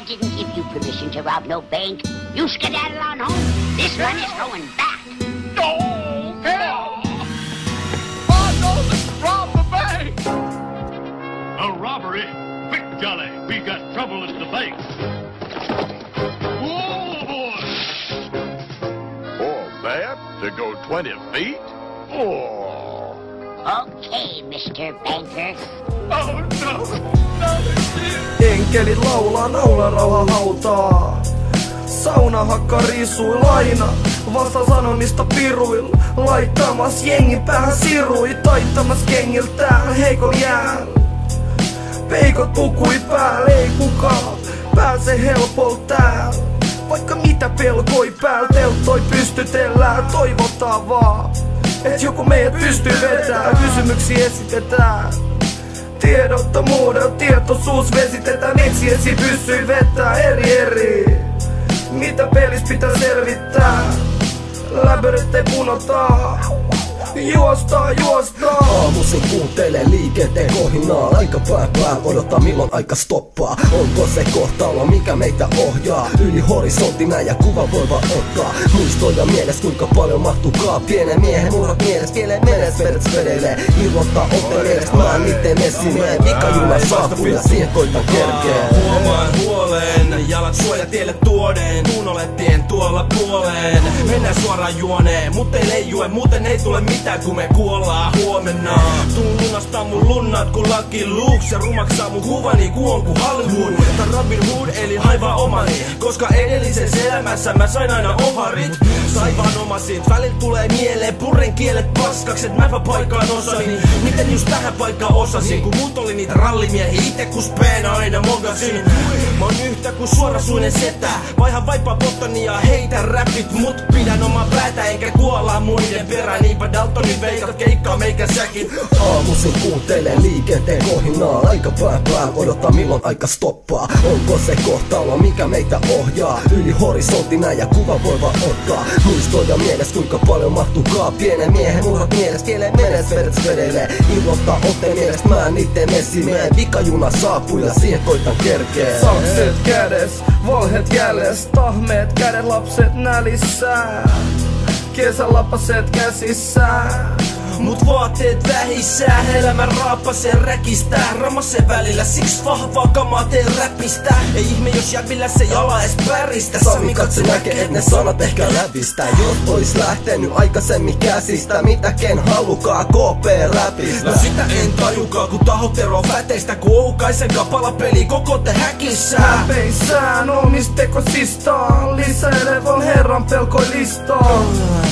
didn't give you permission to rob no bank. You skedaddle on home. This one is going back. No! Hell! I know this rob the bank! A robbery? Quick, Jolly. We got trouble at the bank. Whoa, boy! Oh, that? To go 20 feet? Oh! Okay, Mr. Banker. Oh, no! Enkeli laulaa, naularauha hautaa. Saunahakka risui laina, vasta sanomista piruil. Laittamas jengin päähän sirui, taittamas kengiltään heikon jään. Peikot pukui päälle, ei kukaan pääse helpolta täällä. Vaikka mitä pelkoi päällä, telttoi pystytellään, toivotaan vaan, et joku meidät pystyy vetää, kysymyksiä esitetään. Tiedottomuuden tietoisuus vesitetään, etsiesi pysyy vetää eri. Mitä pelis pitää selvittää? Läbörit ei punotaa. Juostaa. Aamuisin kuuntelee liikenteen kohinaa. Aika pääpää odottaa milloin aika stoppaa. Onko se kohtalo mikä meitä ohjaa? Yli horisonttina ja kuva voi vaan ottaa. Muistoja mielessä kuinka paljon mahtukaa. Pienen miehen murhat mielessä, kieleen menes vedelee. Ilmoittaa otte mielessä, mä en niitten messimeen. Vikajuna saapuu ja siihen koitan kerkeen. Huomaan huoleen, jalat suojatielle tuoden. Tuun olettiin tuolla puoleen. Mennään suoraan juoneen, mut ei leijue, muuten ei tule mitään kun me kuollaan huomenna. Tuun lunastaa mun lunnat kun Lucky Luke. Se rumaksaa mun kuvani kuon ku Hollywood. Tää Robin Hood eli haiva omani, koska edellisessä elämässä mä sain aina oharit. Saivaan omasit, välillä tulee mieleen purren kielet paskaks, et mäpä paikkaan osani. Miten just tähän paikkaan osasin, kun muut oli niitä rallimiehiä, ite kun speena aina mogasin. Mä oon yhtä kuin suorasuinen setä, vaihan vaipaa bottani ja heitä räpit. Mut pidän omaa päätä eikä kuolla muiden perään. Niinpä Daltonin veikat keikkaa meikä säkin. Aamuisin kuuntelee liikenteen kohinaa. Aika pääpää odottaa milloin aika stoppaa. Onko se kohtalo mikä meitä ohjaa? Yli horisonttina ja kuva voi vaan ottaa. Muistoja mielessä kuinka paljon mahtukaa. Pienen miehen murhat mielessä, kieleen menes vedelee. Ilmoittaa otte mielestä, mä en niitten messimeen. Vikajuna saapuu ja siihen koitan kerkeen. Sakset kädes, valheet jälles, tahmeet kädet, lapset nälissään. Kesälapaset käsissään. Mut vaatteet vähissään, elämä raapasee räkistää. Ramasen välillä, siksi vahvaa kamaa teen räpistä. Ei ihme jos jäbillä se jala ees päristä. Sami katse näkee et ne sanat ehkä lävistä. Jos ois lähtenyt aikaisemmin käsistä, mitä ken halukaa KP-räpistä. No sitä en tajukaa kun tahot eroo väteistä. Kun Oukaisen kapalapeli koko te häkissään. Häpeissään omistekosistaan, lisäilevon herran pelkoilistaan.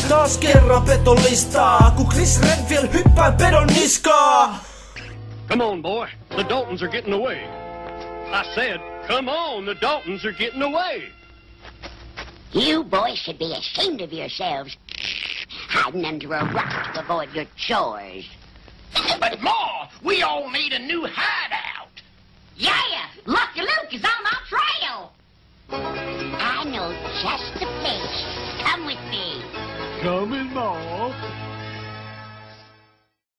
Taas kerran petollistaa, kun Chris Redfield hyppää pedon niskaa. Come on, boy. The Daltons are getting away. I said, come on, the Daltons are getting away. You boys should be ashamed of yourselves, hiding under a rock to avoid your chores. But Ma, we all need a new hideout. Yeah, Lucky Luke is on our trail. I know just the place. Come with me. Come